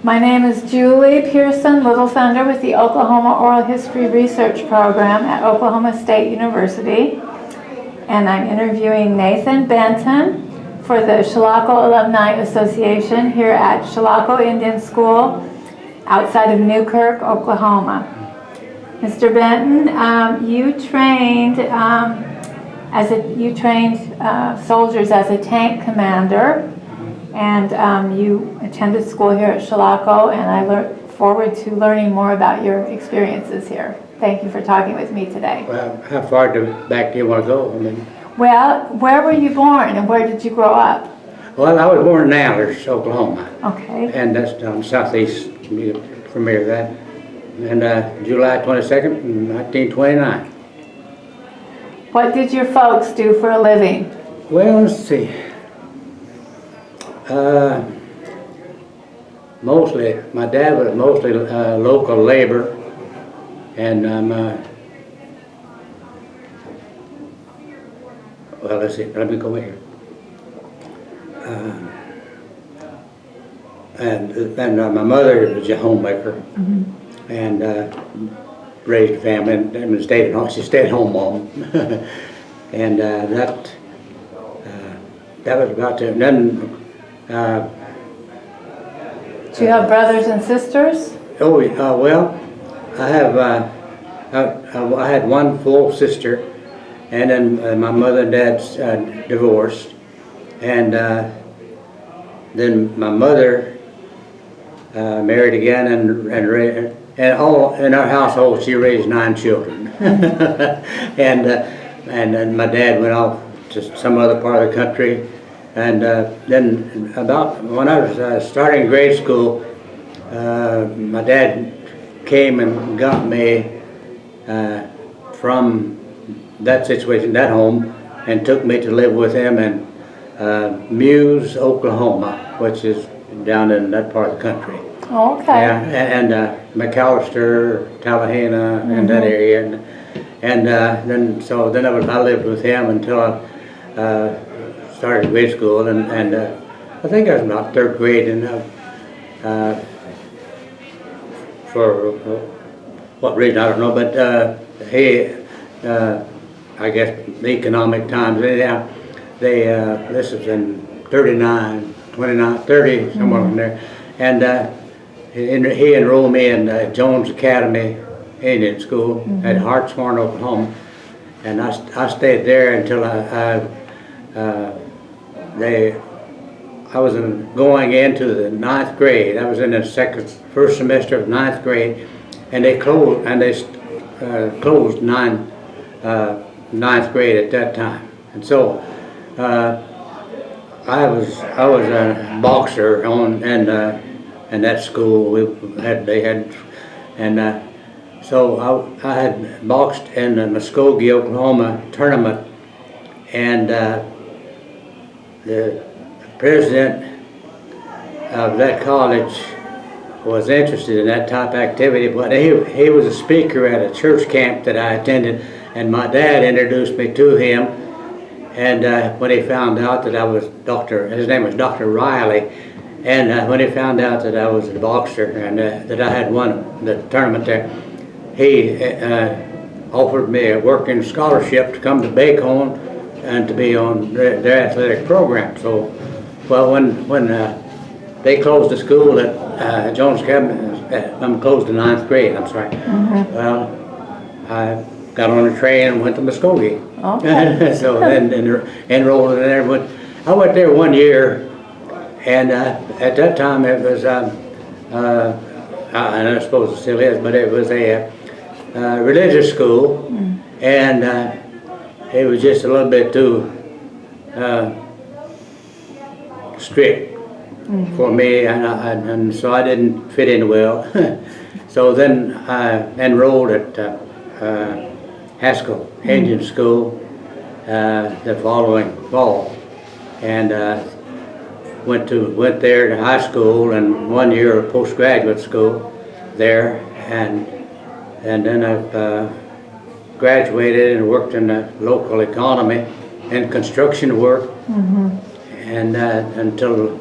My name is Julie Pearson Littlefender with the Oklahoma Oral History Research Program at Oklahoma State University. And I'm interviewing Nathan Benton for the Chilocco Alumni Association here at Chilocco Indian School outside of Newkirk, Oklahoma. Mr. Benton, you trained soldiers as a tank commander, and you attended school here at Chilocco, and I look forward to learning more about your experiences here. Thank you for talking with me today. Well, how far back do you want to go? Well, where were you born and where did you grow up? Well, I was born in Alders, Oklahoma. Okay. And that's down southeast, you're familiar with that. And July 22nd, 1929. What did your folks do for a living? Well, let's see. Mostly, my dad was mostly local labor, and well, let's see, let me go here. And my mother was a homemaker, and raised a family, and stayed at home. She stayed at home mom, and that was about it. And then. Do you have brothers and sisters? Oh, well, I have. I had one full sister, and then my mother and dad's divorced, and then my mother married again, and all in our household she raised 9 children, and then my dad went off to some other part of the country. And then about when I was starting grade school, my dad came and got me from that situation, that home, and took me to live with him in Muse, Oklahoma, which is down in that part of the country. Oh, okay. Yeah, and McAllister, Tallahena, and that area, and then I lived with him until I started grade school, and I think I was about 3rd grade, and for what reason I don't know, but I guess the economic times, anyhow, this is in 39, 29, 30, somewhere in there, and he enrolled me in Jones Academy Indian School at Hartshorn, Oklahoma, and I stayed there until I was going into the 9th grade. I was in the first semester of 9th grade, and they closed 9th grade at that time. And so I was a boxer in that school. So I had boxed in the Muskogee, Oklahoma tournament, and the president of that college was interested in that type of activity, but he was a speaker at a church camp that I attended, and my dad introduced me to him, and when he found out that I was his name was Dr. Riley, and when he found out that I was a boxer and that I had won the tournament there, he offered me a working scholarship to come to Bacon and to be on their athletic program. So, well, when they closed the school at Jones Academy, closed the 9th grade, I'm sorry. Well, I got on a train and went to Muskogee. Okay. So then enrolled in there. I went there 1 year, and at that time it was, and I suppose it still is, but it was a religious school, and it was just a little bit too strict for me, and so I didn't fit in well. So then I enrolled at Haskell Indian School the following fall, and went there to high school and 1 year of postgraduate school there, and then I've graduated and worked in the local economy and construction work, and until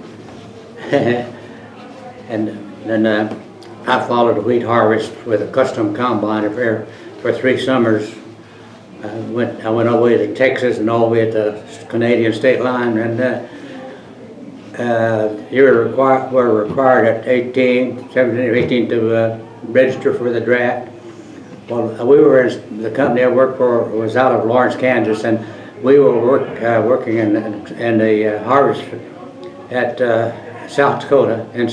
And then I followed the wheat harvest with a custom combine for 3 summers. I went all the way to Texas and all the way to the Canadian state line, and you were required at 17 or 18 to register for the draft. Well, the company I worked for was out of Lawrence, Kansas, and we were working in the harvest at South Dakota, and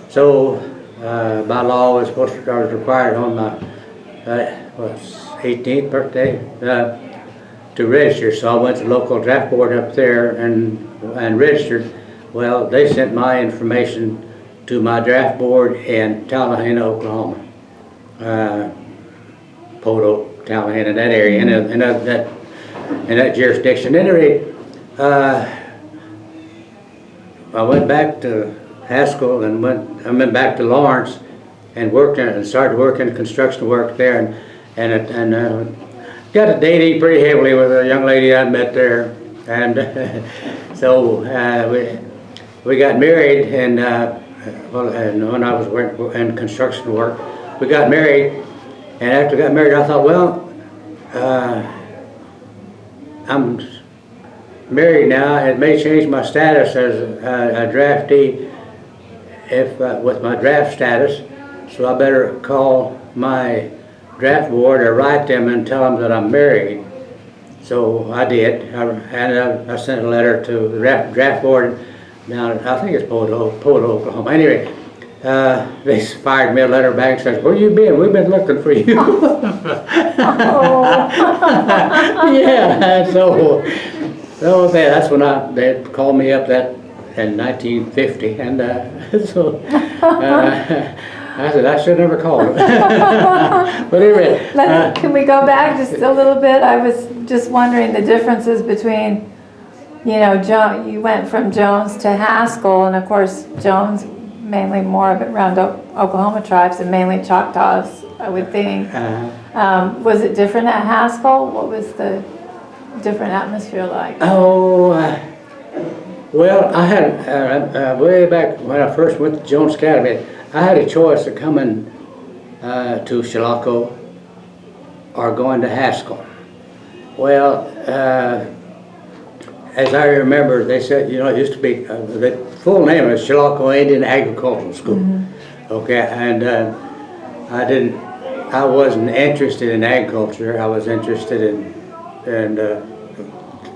so by law I was required on my 18th birthday to register. So I went to the local draft board up there and registered. Well, they sent my information to my draft board in Tallahassee, Oklahoma, Poto, Tallahassee, in that area, in that jurisdiction. Anyway, I went back to Haskell and went back to Lawrence and worked and started working construction work there, and got to dating pretty heavily with a young lady I met there, and so we got married, and when I was working in construction work, we got married, and after we got married, I thought, well, I'm married now. It may change my status as a draftee with my draft status, so I better call my draft board or write them and tell them that I'm married. So I did, and I sent a letter to the draft board down, I think it's Poto, Oklahoma. Anyway, they fired me a letter back and said, "Where you been? We've been looking for you." Yeah, so that's when they called me up in 1950, and so I said I should never call them. But anyway, can we go back just a little bit? I was just wondering the differences between, you went from Jones to Haskell, and of course Jones mainly more of it around Oklahoma tribes and mainly Choctaws, I would think. Was it different at Haskell? What was the different atmosphere like? Oh, well, I had way back when I first went to Jones Academy, I had a choice of coming to Chilocco or going to Haskell. Well, as I remember, they said, it used to be, the full name was Chilocco Indian Agricultural School. Mm-hmm. Okay, and I wasn't interested in agriculture. I was interested in the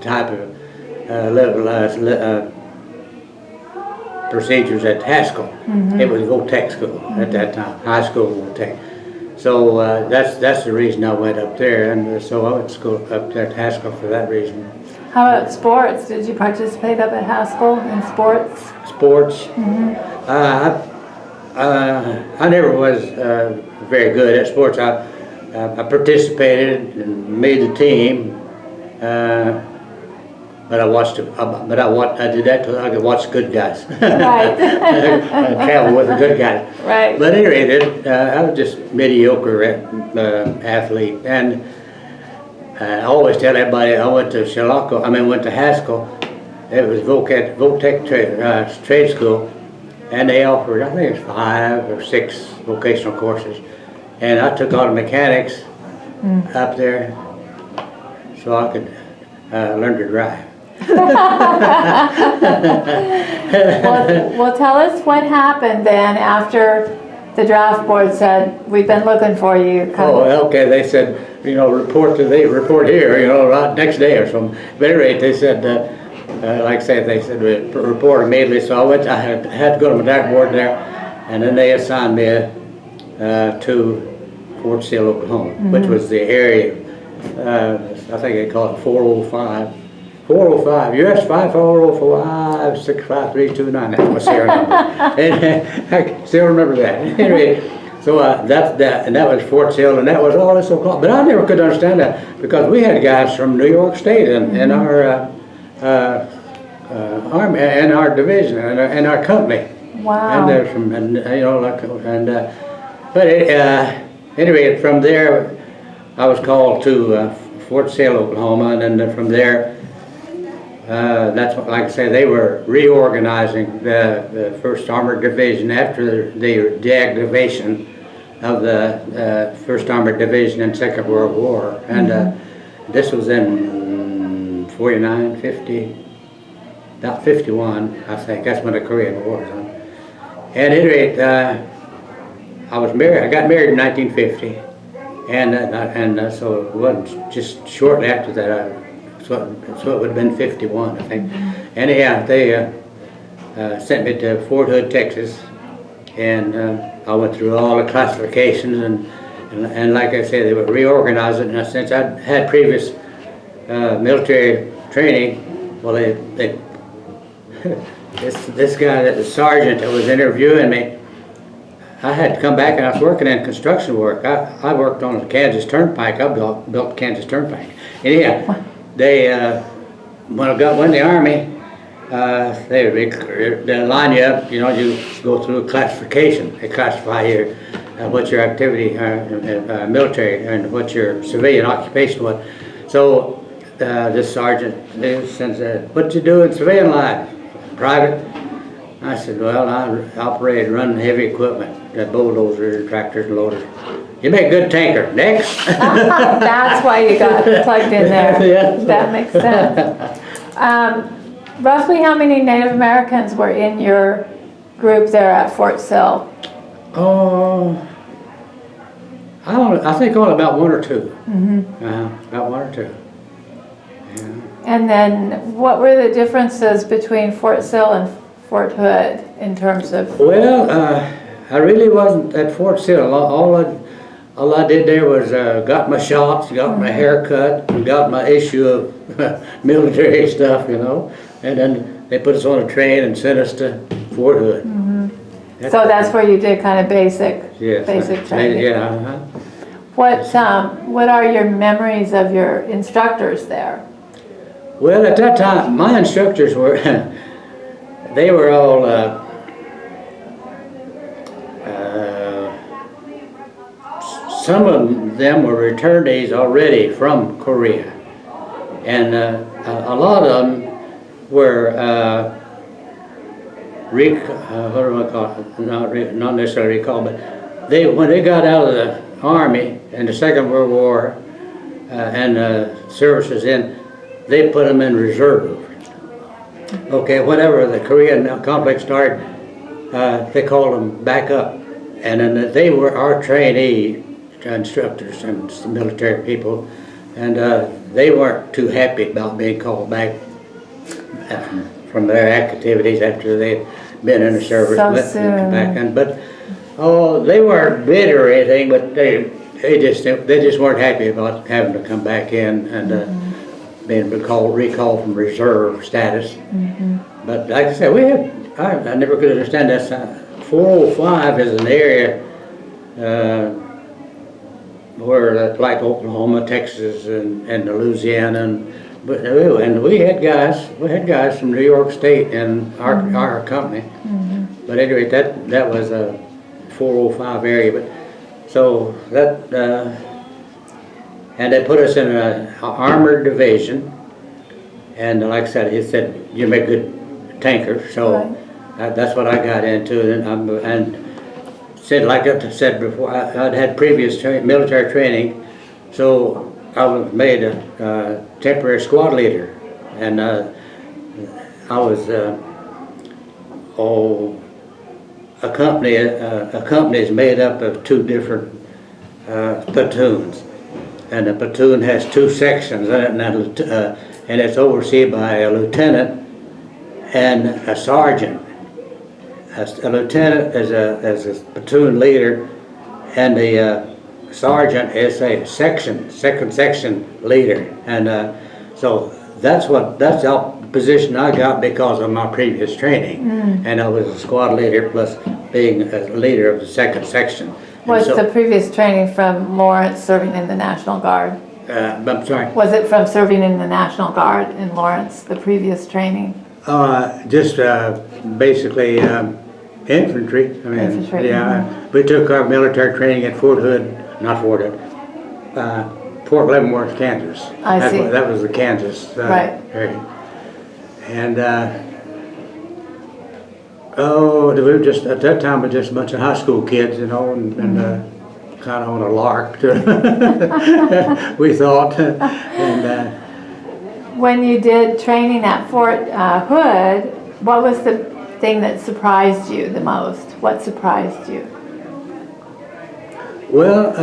type of procedures at Haskell. Mm-hmm. It was Voltech school at that time, high school Voltech. So that's the reason I went up there, and so I went to school up there at Haskell for that reason. How about sports? Did you participate up at Haskell in sports? Sports? Mm-hmm. I never was very good at sports. I participated and made the team, but I did that because I could watch good guys. Right. I travel with the good guys. Right. But anyway, I was just mediocre athlete, and I always tell everybody I went to went to Haskell. It was Voltech trade school, and they offered, I think it was 5 or 6 vocational courses, and I took auto mechanics up there so I could learn to drive. Well, tell us what happened then after the draft board said, "We've been looking for you." Okay. They said, report here, right next day or something. But anyway, they said, like I said, they said report immediately. So I had to go to my draft board there, and then they assigned me to Fort Sill, Oklahoma, which was the area. I think they call it 405. 405, US 5405 65329. That's my serial number. And I still remember that. Anyway, so that's that, and that was Fort Sill, and that was all this Oklahoma. But I never could understand that because we had guys from New York State in our army, in our division, and our company. Wow. And they're from, but anyway, from there, I was called to Fort Sill, Oklahoma, and then from there, That's what, like I say, they were reorganizing the 1st Armored Division after the deactivation of the 1st Armored Division in 2nd World War. And this was in 49, 50, about 51, I think. That's when the Korean War was on. At any rate, I was married. I got married in 1950, and so it wasn't just shortly after that. So it would have been 51, I think. Anyhow, they sent me to Fort Hood, Texas, and I went through all the classifications, and like I said, they were reorganizing. And since I'd had previous military training, well, they this guy, the sergeant that was interviewing me, I had to come back, and I was working in construction work. I worked on the Kansas Turnpike. I built the Kansas Turnpike. Anyhow, they when I got in the Army, they line you up. You know, you go through a classification. They classify your what your activity military and what your civilian occupation was. So this sergeant says, "What you do in civilian life?" "Private." I said, "Well, I operate and run heavy equipment, bulldozers, tractors, and loaders." "You make a good tanker." "Next." That's why you got plugged in there. Yeah. That makes sense. Roughly how many Native Americans were in your group there at Fort Sill? Oh, I think only about 1 or 2. About 1 or 2. Yeah. And then what were the differences between Fort Sill and Fort Hood in terms of? Well, I really wasn't at Fort Sill. All I did there was got my shots, got my haircut, and got my issue of military stuff, you know. And then they put us on a train and sent us to Fort Hood. So that's where you did kind of basic training. Yeah. What are your memories of your instructors there? Well, at that time, my instructors were, they were all some of them were returnees already from Korea, and a lot of them were what do I call it? Not necessarily recall, but when they got out of the Army in the 2nd World War and services in, they put them in reserve. Okay, whenever the Korean conflict started, they called them back up, and then they were our trainee instructors and military people, and they weren't too happy about being called back from their activities after they'd been in the service. So Let them come back soon. in. But they weren't bitter or anything, but they just weren't happy about having to come back in and being recalled from reserve status. But like I said, I never could understand that. 405 is an area where like Oklahoma, Texas, and Louisiana, and we had guys from New York State in our company. But anyway, that was a 405 area. But so that and they put us in an armored division, and like I said, he said, "You make good tanker." So that's what I got into, and said, like I said before, I'd had previous military training, so I was made a temporary squad leader, and I was a company is made up of 2 different platoons, and the platoon has 2 sections in it, and it's overseen by a lieutenant and a sergeant. A lieutenant is a platoon leader, and the sergeant is a second section leader, and so that's the position I got because of my previous training, and I was a squad leader plus being a leader of the 2nd section. Was the previous training from Lawrence serving in the National Guard? I'm sorry. Was it from serving in the National Guard in Lawrence, the previous training? Just basically infantry. I mean, Infantry. yeah. We took our military training at Fort Hood, not Fort Hood, Fort Leavenworth, Kansas. I see. That was the Kansas Right. area. And we were just, at that time, we were just a bunch of high school kids, you know, and kind of on a lark, we thought. And when you did training at Fort Hood, what was the thing that surprised you the most? What surprised you? well,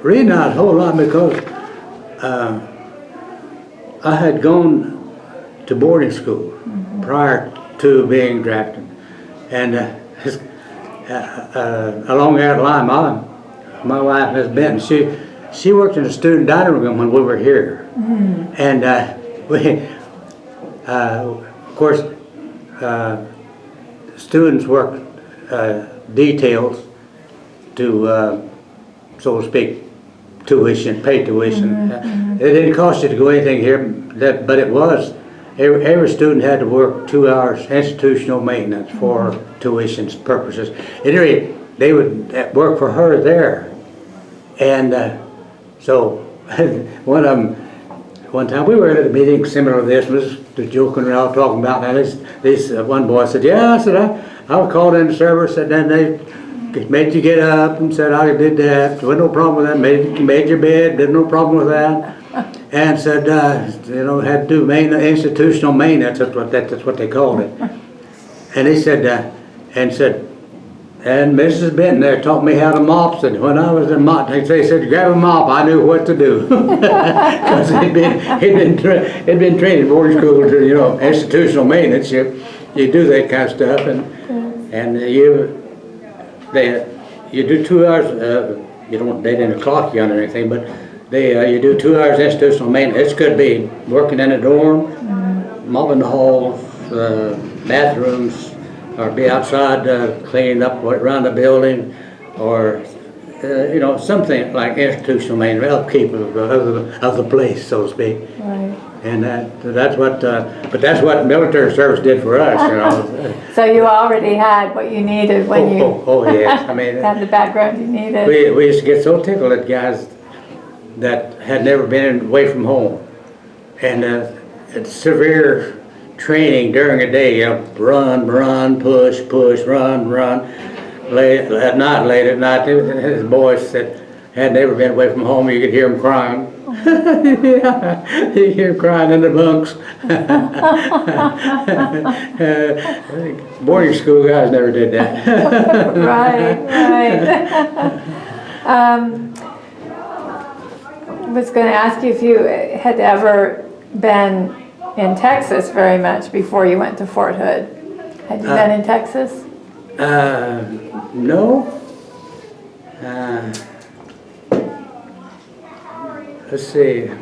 really not a whole lot, because I had gone to boarding school prior to being drafted, and along that line, my wife, Ms. Benton, she worked in the student dining room when we were here, and we, of course, students worked details to, so to speak, pay tuition. It didn't cost you to go anything here, but it was. Every student had to work 2 hours institutional maintenance for tuition purposes. Anyway, they would work for her there. And so one time we were at a meeting similar to this, was joking around talking about that. This one boy said, yeah, I said, I was called in the service, and then they made you get up and said, I did that. There was no problem with that. Made your bed, did no problem with that. And said, you know, had to do institutional maintenance. That's what they called it. And he said, and Mrs. Benton there taught me how to mop. And when I was in mop, they said, grab a mop. I knew what to do, because he'd been trained in boarding school to, you know, institutional maintenance. You do that kind of stuff, and you do 2 hours. You don't, they didn't clock you on or anything, but you do 2 hours institutional maintenance. It could be working in a dorm, mopping the halls, bathrooms, or be outside cleaning up around the building, or you know, something like institutional maintenance, upkeep of the place, so to speak. Right. And that's what, but that's what military service did for us, you know. So you already had what you needed when you Oh yes, I mean, had the background you needed. we used to get so tickled at guys that had never been away from home, and it's severe training during a day. You know, run, push, run. Late at night, his boys that had never been away from home, you could hear them crying. Yeah, you hear them crying in the bunks. Boarding school guys never did that. Right. I was going to ask you if you had ever been in Texas very much before you went to Fort Hood. Had you been in Texas? No. Let's see. I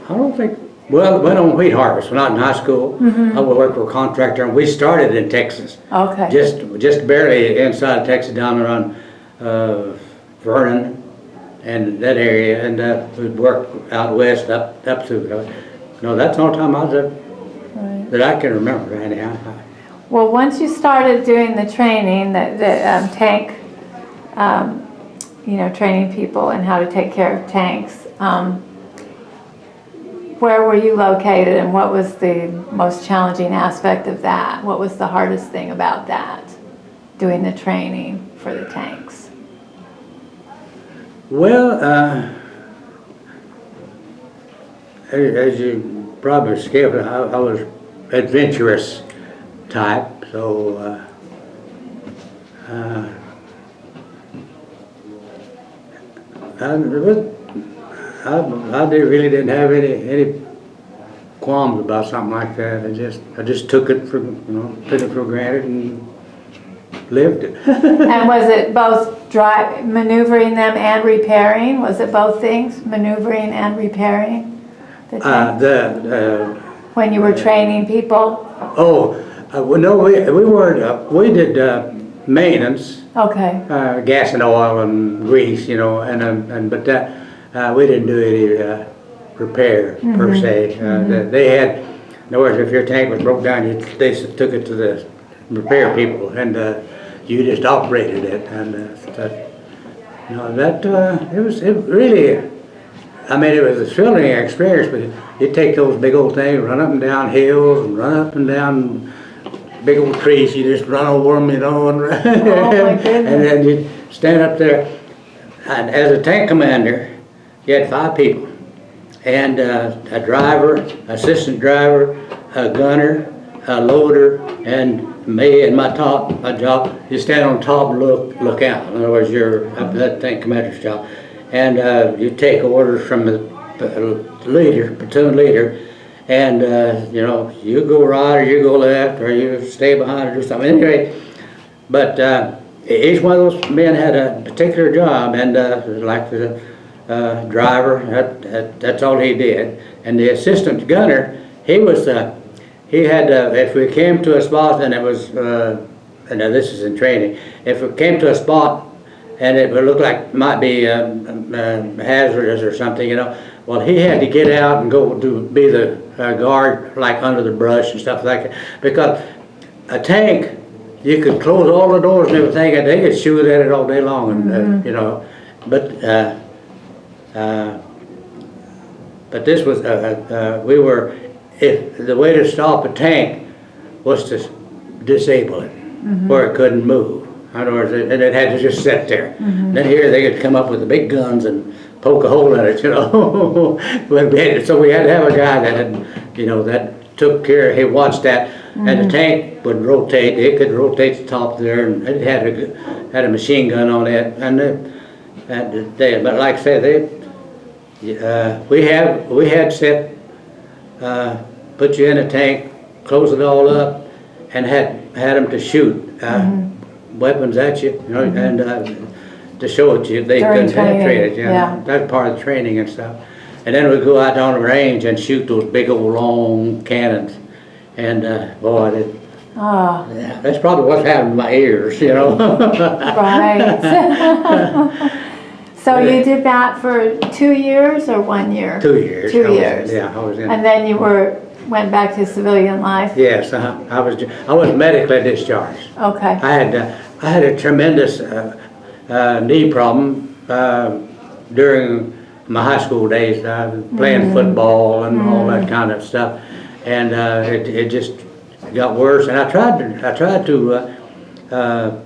don't think. Well, I went on wheat harvest when I was in high school. I would work for a contractor, and we started in Texas. Okay. Just barely inside Texas, down around Vernon and that area, and we'd work out west up to. No, that's the only time I was up that I can remember anyhow. Well, once you started doing the training, the tank, you know, training people and how to take care of tanks, where were you located, and what was the most challenging aspect of that? What was the hardest thing about that, doing the training for the tanks? Well, as you probably skipped, I was adventurous type, so I really didn't have any qualms about something like that. I just took it for granted and lived it. And was it both maneuvering them and repairing? Was it both things, maneuvering and repairing the tanks? When you were training people? Well, no, we weren't. We did maintenance. Okay. Gas and oil and grease, you know, but that we didn't do any repair per se. They had, in other words, if your tank was broke down, they took it to the repair people, and you just operated it, and it was really I mean, it was a thrilling experience, but you take those big old things, run up and down hills, and run up and down big old trees. You just run over them, you know, and, Oh my goodness. and then you stand up there. And as a tank commander, you had 5 people, and a driver, assistant driver, a gunner, a loader, and me and my job. You stand on top and look out. In other words, you're that tank commander's job, and you take orders from the leader, platoon leader, and you know, you go right or you go left or you stay behind or do something. Anyway, but each one of those men had a particular job, and like the driver, that's all he did, and the assistant gunner, he was. He had, if we came to a spot and it was, and now this is in training, if we came to a spot and it would look like it might be hazardous or something, you know, well, he had to get out and go to be the guard, like under the brush and stuff like that. Because a tank, you could close all the doors and everything, and they could shoot at it all day long, and you know. But this was, we were. If the way to stop a tank was to disable it, where it couldn't move. In other words, and it had to just sit there. Then here they could come up with the big guns and poke a hole in it, you know. So we had to have a guy that had, you know, that took care. He watched that, and the tank would rotate. It could rotate the top there, and it had a machine gun on it. But like I said, we had set. Put you in a tank, close it all up, and had them to shoot weapons at you, you know, and to show it you they couldn't penetrate it. Yeah, that's part of the training and stuff. And then we'd go out on the range and shoot those big old long cannons, and boy, yeah, that's probably what's happened to my ears, you know. Right. So you did that for 2 years or 1 year? 2 years. 2 years. Yeah, I was in. And then you went back to civilian life? Yes, I was medically discharged. Okay. I had a tremendous knee problem during my high school days, playing football and all that kind of stuff, and it just got worse. And I tried to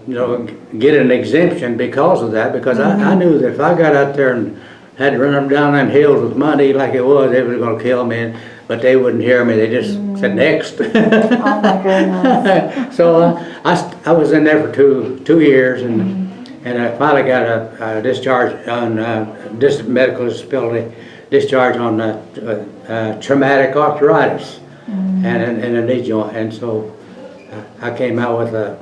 you know, get an exemption because of that, because I knew that if I got out there and had to run up down them hills with money like it was, they were going to kill me, but they wouldn't hear me. They just said next. Oh my goodness. So I was in there for two years, and I finally got a discharge on medical disability, discharge on traumatic arthritis and a knee joint, and so I came out with a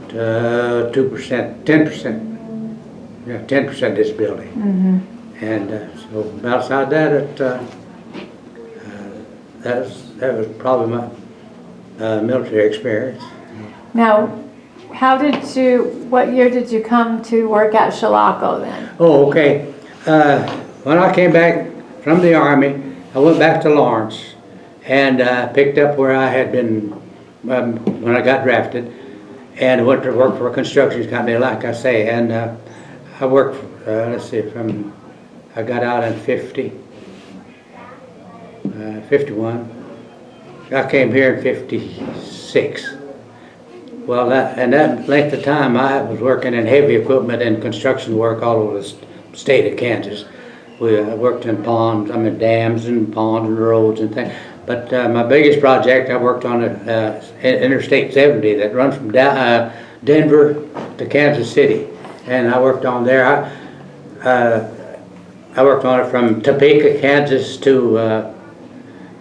2%, 10%, yeah, 10% disability, and so outside that, that was probably my military experience. Now, what year did you come to work at Chilocco then? Oh, okay. When I came back from the Army, I went back to Lawrence and picked up where I had been when I got drafted, and went to work for a construction company, like I say. And I worked, let's see, I got out in 51. I came here in 56. Well, that length of time, I was working in heavy equipment and construction work all over the state of Kansas. I worked in ponds, dams and ponds and roads and things. But my biggest project, I worked on Interstate 70 that runs from Denver to Kansas City, and I worked on there. I worked on it from Topeka, Kansas to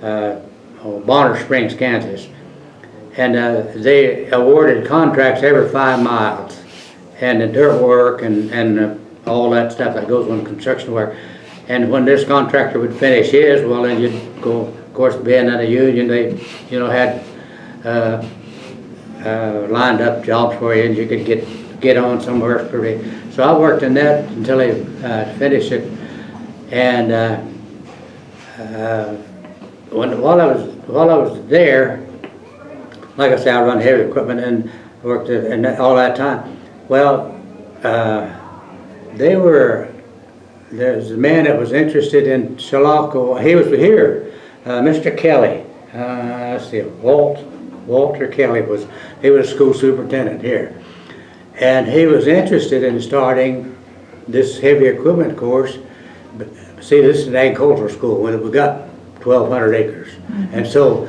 Bonner Springs, Kansas. And they awarded contracts every 5 miles, and the dirt work and all that stuff that goes on construction work. And when this contractor would finish his, well, then you'd go, of course, being in a union, they, had lined up jobs for you, and you could get on somewhere pretty. So I worked in that until they finished it. And while I was there, like I said, I run heavy equipment and worked all that time. Well, they were there's a man that was interested in Chilocco. He was here, Mr. Kelly. Let's see, Walter Kelly he was school superintendent here, and he was interested in starting this heavy equipment course. But see, this is an agricultural school. We got 1,200 acres, and so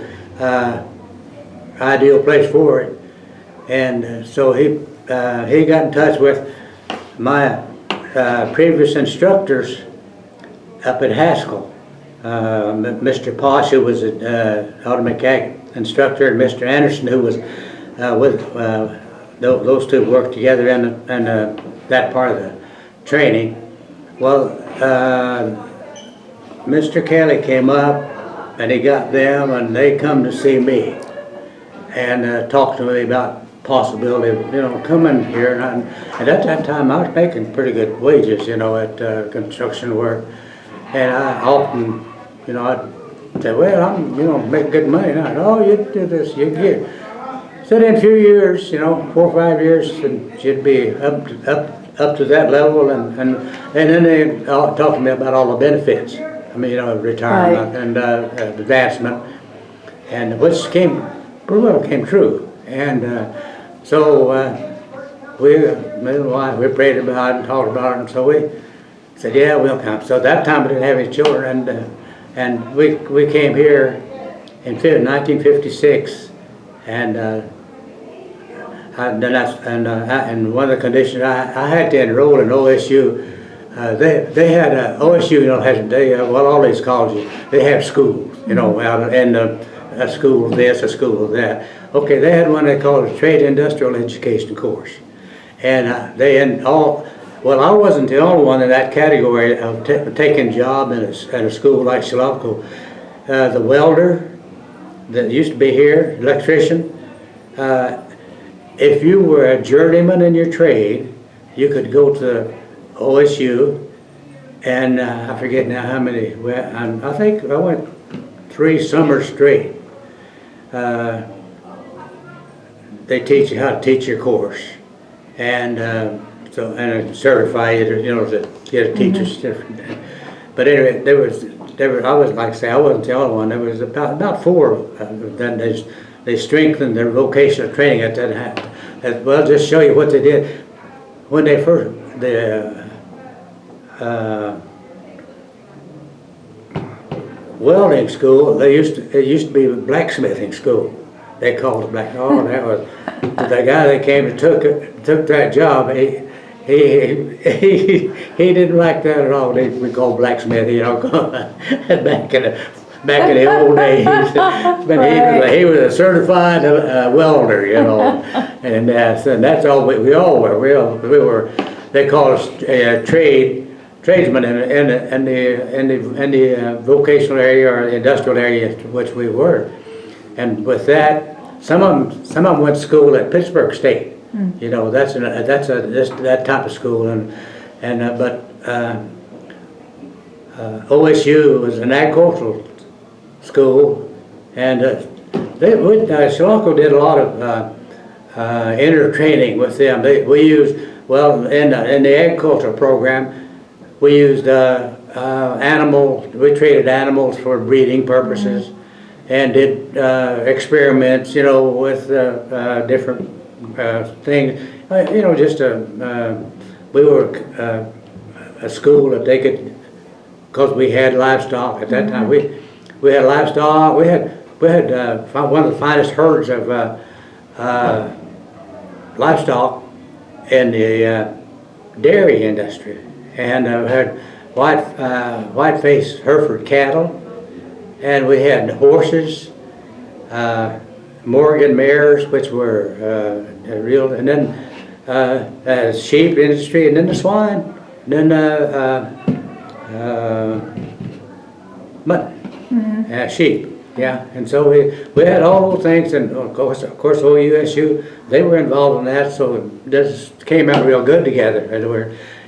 ideal place for it. And so he got in touch with my previous instructors up at Haskell. Mr. Posh, who was an automatic instructor, and Mr. Anderson, who was those two worked together in that part of the training. Well, Mr. Kelly came up and he got them, and they come to see me and talked to me about possibility of, coming here. And at that time I was making pretty good wages, at construction work. And I often, I'd say, well, I'm, make good money now. Oh, you do this, you get. So in a few years, 4 or 5 years, and you'd be up to that level, and then they talked to me about all the benefits. Retirement, right, and advancement, and which pretty well came true. And so me and my wife, we prayed about it and talked about it, and so we said, yeah, we'll come. So at that time we didn't have any children, and we came here in 1956, and one of the conditions I had to enroll in OSU. They had OSU, all these colleges, they have schools, out in a school of this, a school of that. Okay, they had one they called a trade industrial education course, and I wasn't the only one in that category of taking a job at a school like Chilocco. The welder that used to be here, electrician, if you were a journeyman in your trade, you could go to OSU, and I forget now how many. I think I went 3 summers straight. They teach you how to teach your course, and certify you to get a teacher's certificate. But anyway, I was like I say, I wasn't the only one. There was about 4. Then they strengthened their vocational training at that time. Well, just show you what they did when they first welding school. It used to be a blacksmithing school. They called it black. Oh, that was the guy that came and took that job. He didn't like that at all. We called blacksmith, back in the old days. But he was a certified welder, and that's all we all were. We were. They called us tradesmen in the vocational area or the industrial area to which we were. And with that, some of them went to school at Pittsburgh State. That's that type of school, but OSU was an agricultural school, and Chilocco did a lot of inter training with them. We used in the agricultural program, we used animals. We traded animals for breeding purposes, and did experiments, with different things. We were a school that they could, because we had livestock at that time. We had livestock. We had one of the finest herds of livestock in the dairy industry, and had white-faced Hereford cattle, and we had horses, Morgan mares, which were real, and then sheep industry, and then the swine, and then mutton, sheep. Yeah, and so we had all those things, and of course OUSU, they were involved in that, so this came out real good together.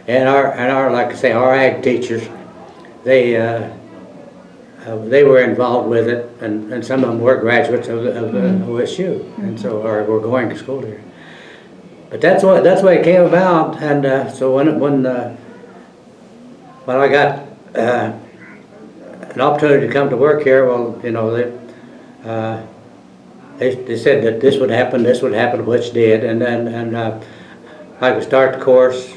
And our like I say, our ag teachers, they were involved with it, and some of them were graduates of the OSU, and so were going to school there. But that's why it came about, and so when Well, I got an opportunity to come to work here. Well, you know, they said that this would happen, which did, and then I could start the course.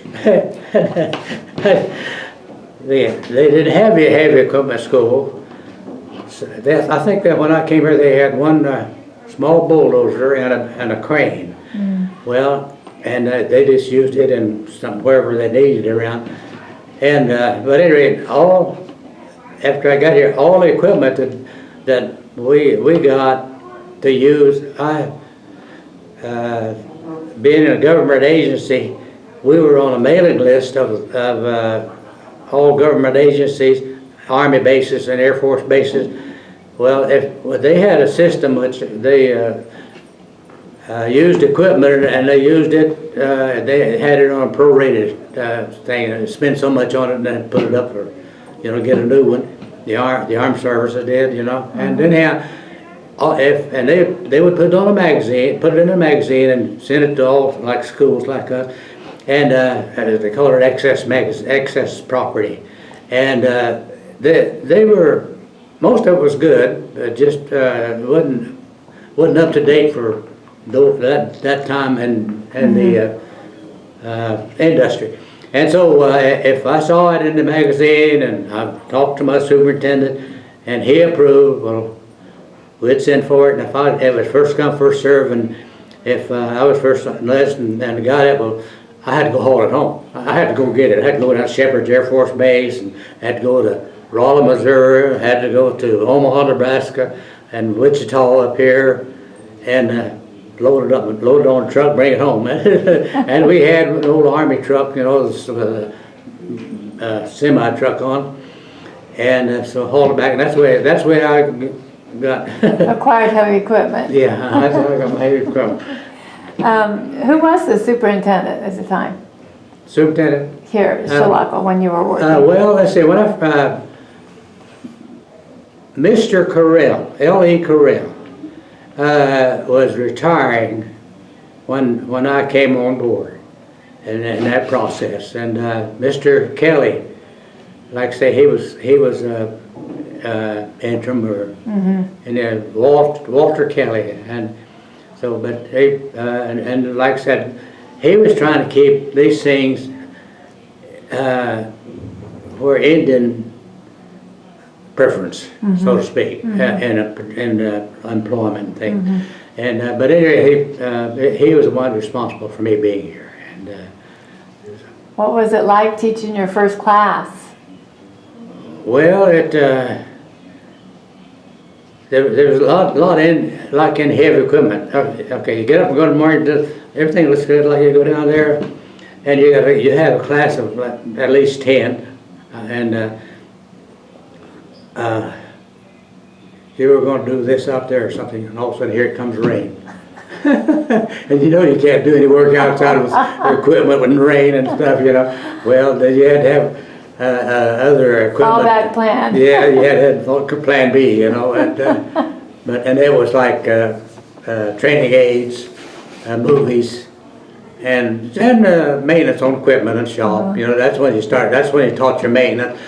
They didn't have heavy equipment school. So I think that when I came here, they had one small bulldozer and a crane. Well, and they just used it in wherever they needed it around. And but anyway, after I got here, all the equipment that we got to use, being in a government agency, we were on a mailing list of all government agencies, Army bases and Air Force bases. Well, if they had a system which they used equipment and they used it, they had it on a prorated thing, and spend so much on it and then put it up for, you know, get a new one. The armed services did, you know, and then they would put it on a magazine, put it in a magazine, and send it to all like schools like us, and they call it excess property, and they were, most of it was good, just wasn't up to date for that time in the industry. And so if I saw it in the magazine and I talked to my superintendent and he approved, well, we'd send for it. And if it was first come, first serve, and if I was first on the list and got it, well, I had to go haul it home. I had to go get it. I had to go down to Shepherd's Air Force Base, and I had to go to Rolla, Missouri. I had to go to Omaha, Nebraska, and Wichita up here, and load it on a truck, bring it home. And we had an old Army truck, you know, semi truck on, and so hauled it back. And that's the way I got acquired heavy equipment. Yeah, that's how I got my heavy equipment. Who was the superintendent at the time? Superintendent? Here at Chilocco when you were working? Well, let's see, when Mr. Carell, L.E. Carell, was retiring when I came on board in that process, and Mr. Kelly, like I say, he was interim, or and then Walter Kelly, and so, but he and like I said, he was trying to keep these things were Indian preference, so to speak, in employment thing. And but anyway, he was the one responsible for me being here. And what was it like teaching your first class? well, there was a lot in, like in heavy equipment. Okay, you get up and go in the morning, everything looks good, like you go down there, and you have a class of like at least 10, and you were going to do this out there or something, and all of a sudden here it comes rain. And you know you can't do any work outside of equipment with rain and stuff, you know. Well, then you had to have other equipment. Fallback plan. Yeah, you had to have plan B, you know. And it was like training aids, movies, and maintenance on equipment and shop. You know, that's when you start. That's when you taught your maintenance.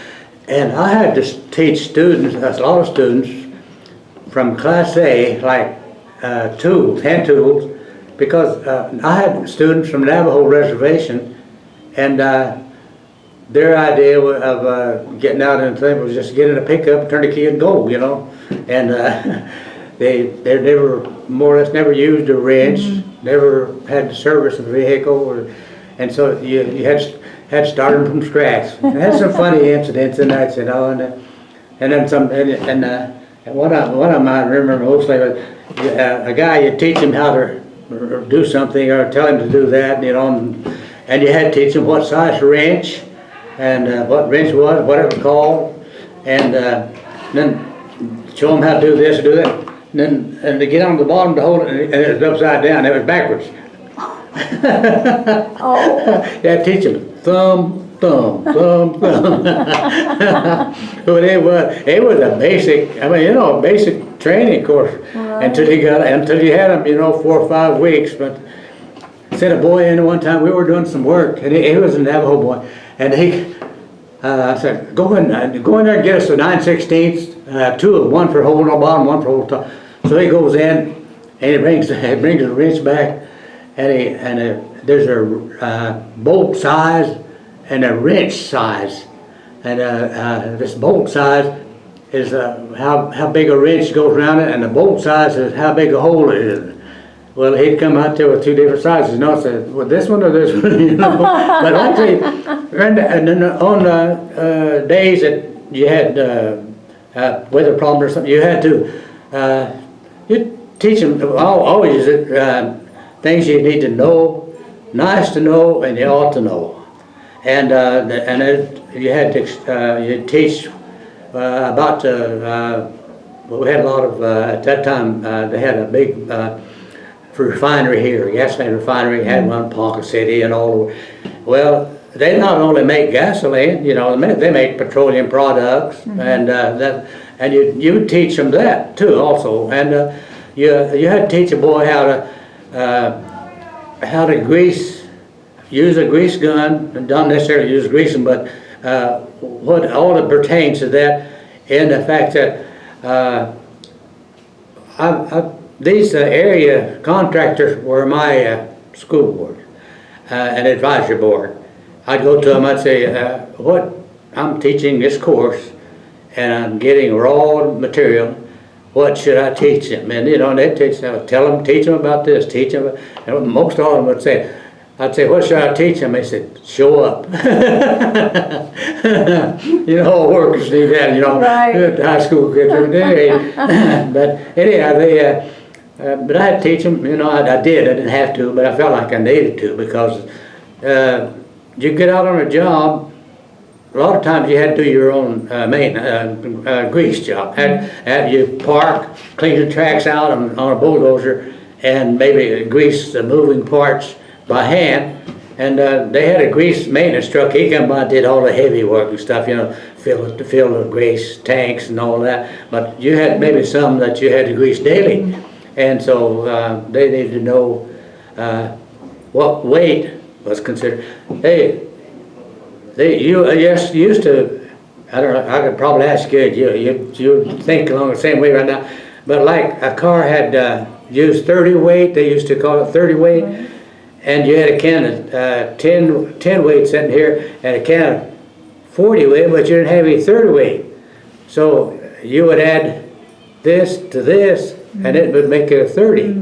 And I had to teach students, a lot of students, from Class A, like hand tools, because I had students from Navajo Reservation, and their idea of getting out and thing was just get in a pickup, turn the key, and go, you know. And they never, more or less, never used a wrench, never had to service a vehicle, and so you had to start them from scratch. And had some funny incidents in that, you know, and then some, and one of them I remember mostly was a guy, you teach him how to do something or tell him to do that, you know, and you had to teach him what size wrench and what wrench was, what it was called, and then show him how to do this and do that, and to get on the bottom to hold it, and it was upside down, it was backwards. Oh. Yeah, teach him thumb, thumb, thumb, thumb. But it was a basic, I mean, you know, a basic training course. Right. until you had him, you know, 4 or 5 weeks. But sent a boy in one time. We were doing some work, and he was a Navajo boy, and I said, go in there and get us a 9/16, one for hole on the bottom, one for hole top. So he goes in and he brings the wrench back, and there's a bolt size and a wrench size, and this bolt size is how big a wrench goes around it, and the bolt size is how big a hole it is. Well, he'd come out there with two different sizes, and I said, well, this one or this one, you know. But I'd say, and then on days that you had weather problem or something, you had to you teach them always things you need to know, nice to know, and you ought to know. And you had to you teach about well, we had a lot of at that time they had a big refinery here, gasoline refinery, had one in Ponca City and all over. Well, they not only make gasoline, you know, they make petroleum products, and you would teach them that too also, and you had to teach a boy how to grease, use a grease gun, and not necessarily use greasing, but what all that pertains to that, and the fact that these area contractors were my school board, an advisory board. I'd go to them, I'd say, what, I'm teaching this course and I'm getting raw material, what should I teach them? And you know, they'd teach them about this, teach them, and most of them would say, I'd say, what should I teach them? They said, show up. You know, all workers need that, you know, right. High school kids every day. But anyhow, but I had to teach them, you know, I didn't have to, but I felt like I needed to, because you get out on a job, a lot of times you had to do your own grease job. You park, clean the tracks out on a bulldozer, and maybe grease the moving parts by hand. And they had a grease maintenance truck. He come by and did all the heavy work and stuff, you know, fill the grease tanks and all that. But you had maybe some that you had to grease daily. And so they needed to know what weight was considered. You used to, I don't know, I could probably ask you, you think along the same way right now, but like a car had used 30 weight, they used to call it 30 weight, and you had a can of 10 weight sitting here, and a can of 40 weight, but you didn't have any 30 weight. So you would add this to this, and it would make it a 30,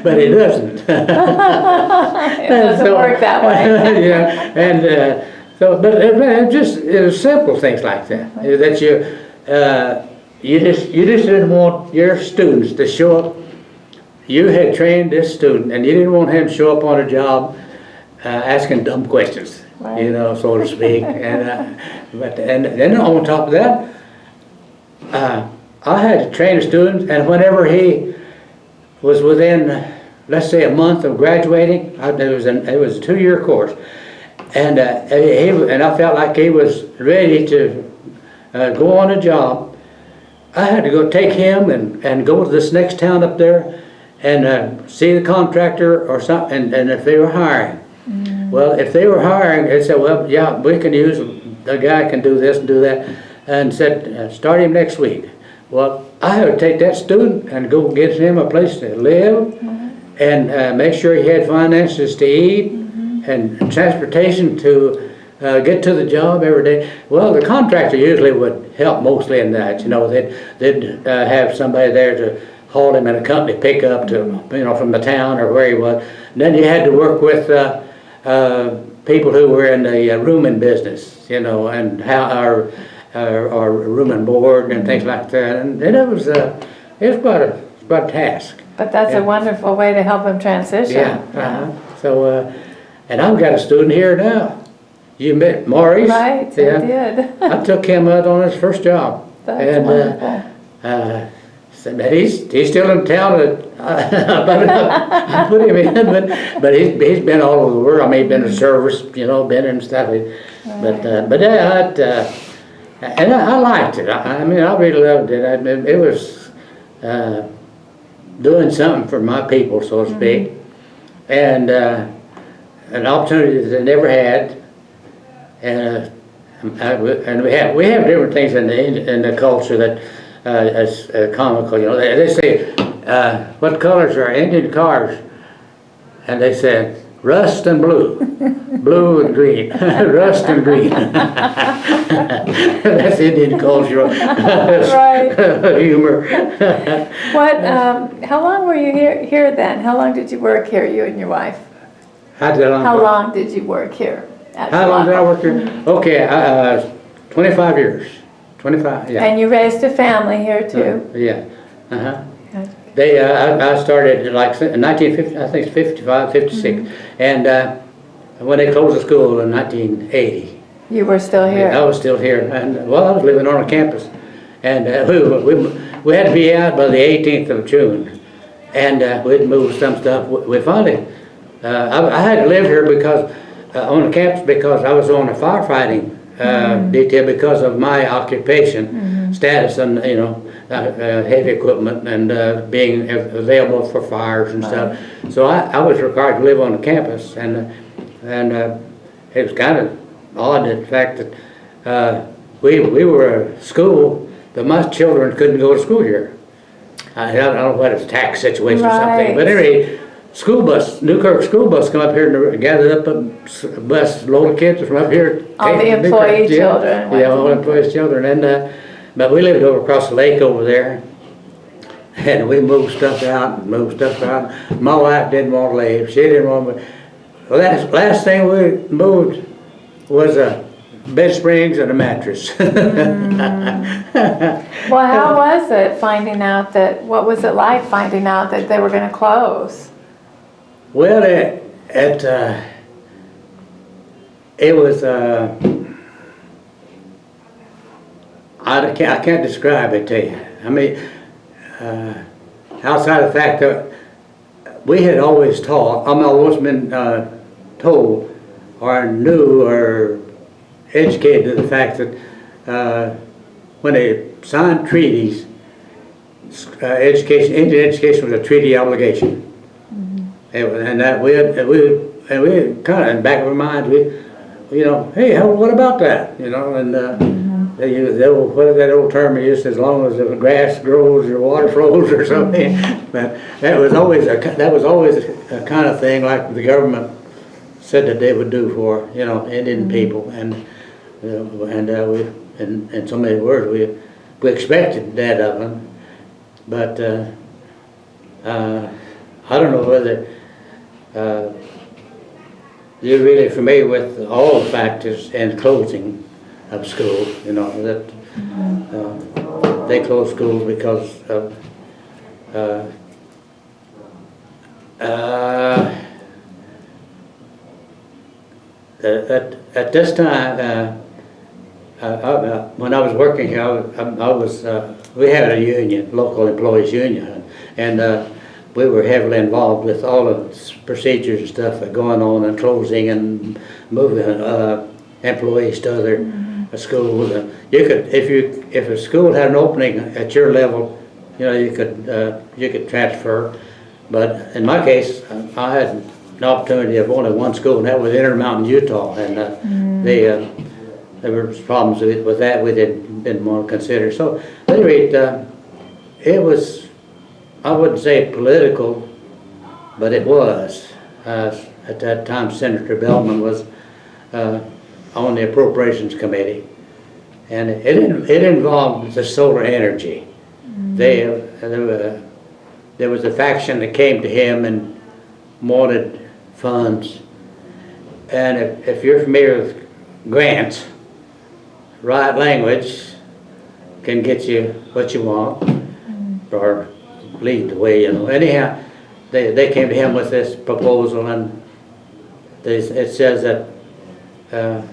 but it doesn't. It doesn't work that way. Yeah, and but it was simple things like that. That you just didn't want your students to show up. You had trained this student, and you didn't want him to show up on a job asking dumb questions, right. You know, so to speak. And then on top of that, I had to train a student, and whenever he was within, let's say, a month of graduating, it was a 2-year course, and I felt like he was ready to go on a job. I had to go take him and go to this next town up there and see the contractor or something, and if they were hiring. Well, if they were hiring, they said, well, yeah, we can use, the guy can do this and do that, and said, start him next week. Well, I had to take that student and go get him a place to live, and make sure he had finances to eat, and transportation to get to the job every day. Well, the contractor usually would help mostly in that. You know, they'd have somebody there to haul him in a company pickup to, you know, from the town or where he was. And then you had to work with people who were in the rooming business, you know, and how our room and board and things like that, and it was quite a task. But that's a wonderful way to help him transition. Yeah. So, and I've got a student here now. You met Maurice. Right, I did. I took him out on his first job. That's wonderful. He's still in town. I put him in, but he's been all over the world. I mean, he's been in service, you know, been in stuff. But yeah, and I liked it. I mean, I really loved it. It was doing something for my people, so to speak, and an opportunity that I never had. And And we have different things in the culture that is comical. You know, they say, what colors are Indian cars? And they say rust and blue, blue and green, rust and green. That's Indian cultural humor. How long were you here then? How long did you work here, you and your wife? How long did you work here? How long did I work here? Okay, 25 years. 25, yeah. And you raised a family here too? Yeah. Uh-huh. I started like in 1950, I think it's 55, 56. And when they closed the school in 1980. You were still here? I was still here. And well, I was living on a campus. And we had to be out by the 18th of June. And we'd moved some stuff. We finally, I had to live here because on the campus because I was on a firefighting detail because of my occupation status and, you know, heavy equipment and being available for fires and stuff. So I was required to live on the campus, and it was kind of odd the fact that we were a school, but my children couldn't go to school here. I don't know what it's a tax situation or something, but anyway, school bus, Newkirk school bus come up here and gathered up a bus load of kids from up here. All the employee children. Yeah, all the employees' children. And but we lived over across the lake over there, and we moved stuff out and moved stuff out. My wife didn't want to leave. She didn't want to. The last thing we moved was a bed springs and a mattress. Well, how was it finding out that, what was it like finding out that they were going to close? Well, it was, I can't describe it to you. I mean, outside the fact that we had always taught, I've always been told or knew or educated to the fact that when they signed treaties, Indian education was a treaty obligation. And that we kind of in the back of our minds, you know, hey, what about that? You know, and what is that old term they used? As long as the grass grows or water flows or something. But that was always a kind of thing like the government said that they would do for, you know, Indian people, and we, in so many words, we expected that of them. But I don't know whether you're really familiar with all the factors in closing of schools, you know, that they closed schools because of at this time, when I was working here, we had a union, local employees union, and we were heavily involved with all of the procedures and stuff that going on and closing and moving employees to other schools. You could, if a school had an opening at your level, you know, you could transfer. But in my case, I had an opportunity of only one school, and that was Intermountain, Utah, and there were problems with that we didn't want to consider. So at any rate, it was, I wouldn't say political, but it was. At that time, Senator Bellman was on the Appropriations Committee, and it involved the solar energy. There was a faction that came to him and wanted funds, and if you're familiar with grants, right language can get you what you want, or lead the way, you know. Anyhow, they came to him with this proposal, and it says that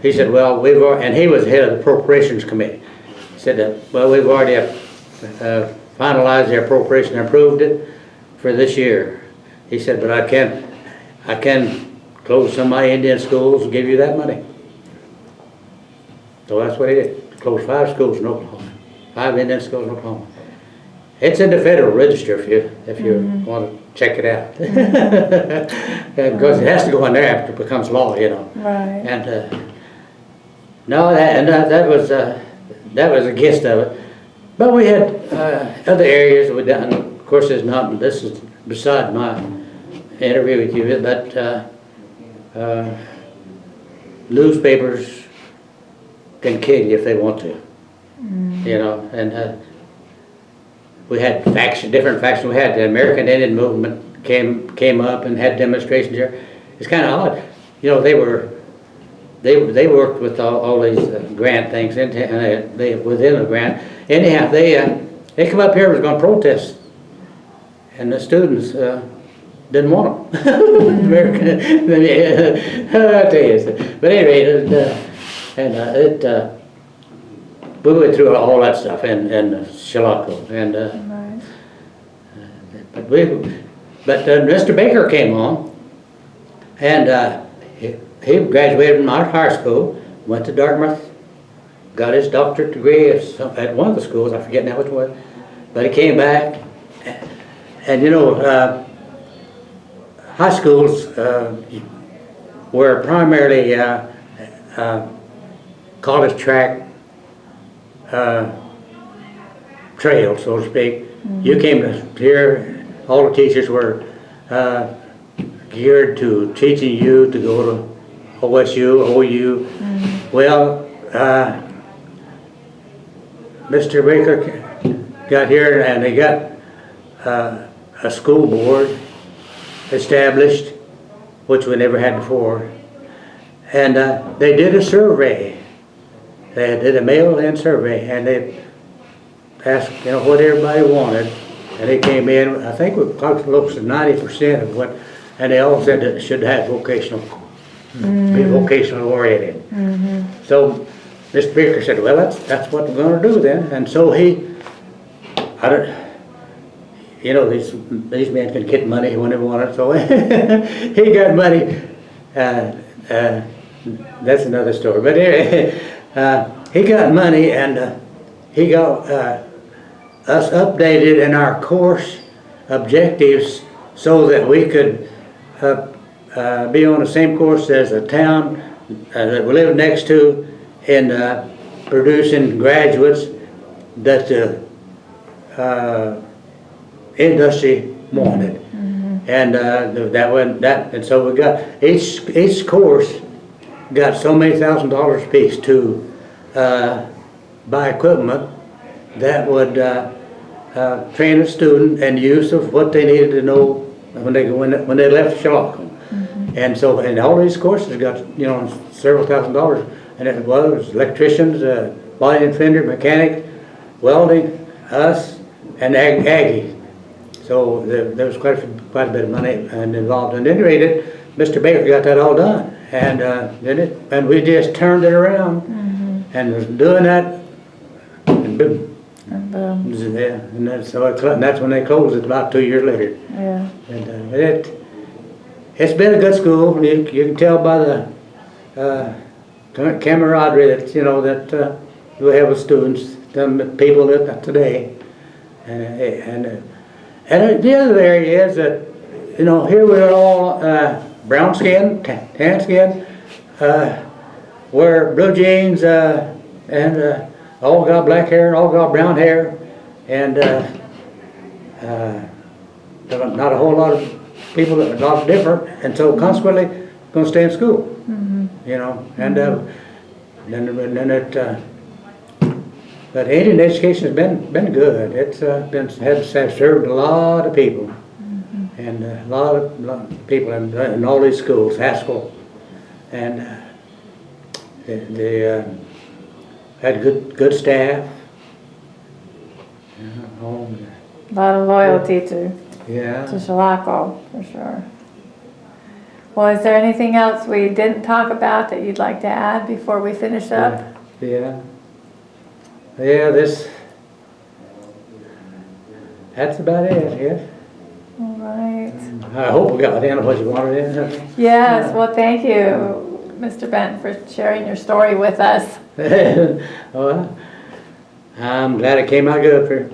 he said, well, and he was head of the Appropriations Committee. He said that, well, we've already finalized the appropriation and approved it for this year. He said, but I can close some of my Indian schools and give you that money. So that's what he did. Closed 5 schools in Oklahoma, 5 Indian schools in Oklahoma. It's in the Federal Register if you want to check it out, because it has to go in there after it becomes law, you know. Right. And No, that was a gist of it. But we had other areas we done. Of course, there's not. This is beside my interview with you, but newspapers can kill you if they want to. You know, and we had different factions. We had the American Indian movement came up and had demonstrations here. It's kind of odd, you know. They worked with all these grant things, and they within the grant. Anyhow, they come up here was going to protest, and the students didn't want them. American, I'll tell you. But anyway, we went through all that stuff in Chilocco, and Right. but Mr. Baker came on, and he graduated from our high school, went to Dartmouth, got his doctorate degree at one of the schools. I forget now which one, but he came back, and you know, high schools were primarily college track trail, so to speak. You came to here, all the teachers were geared to teaching you to go to OSU, OU. Well, Mr. Baker got here and they got a school board established, which we never had before. And they did a survey. They did a mail-in survey, and they asked, you know, what everybody wanted. And they came in, I think we talked close to 90% of what, and they all said that it should have vocational, be vocational oriented. So Mr. Baker said, well, that's what we're going to do then. And so you know, these men can get money when they want it, so he got money. That's another story. But anyway, he got money, and he got us updated in our course objectives so that we could be on the same course as a town that we live next to in producing graduates that the industry wanted. And and so we got each course got so many $1,000s apiece to buy equipment that would train a student in use of what they needed to know when they left Chilocco. And so, and all these courses got, you know, several $1,000s, and it was electricians, body and fender, mechanics, welding, us, and Aggie. So there was quite a bit of money involved. And then Mr. Baker got that all done, and we just turned it around and was doing that, and boom. Yeah, and that's when they closed it about 2 years later. Yeah. And it's been a good school. You can tell by the camaraderie that, you know, that we have with students, the people that today, and the other area is that, you know, here we're all brown skin, tan skin, wear blue jeans, and all got black hair, all got brown hair, and not a whole lot of people that are a lot different, and so consequently going to stay in school. You know, and then it. But Indian education has been good. It's has served a lot of people, and a lot of people in all these schools, Haskell, and they had good staff. A lot of loyalty to Yeah. Chilocco, for sure. Well, is there anything else we didn't talk about that you'd like to add before we finish up? Yeah. That's about it, yes. All right. I hope we got in what you wanted in. Yes, well, thank you, Mr. Benton, for sharing your story with us. Well, I'm glad it came out good for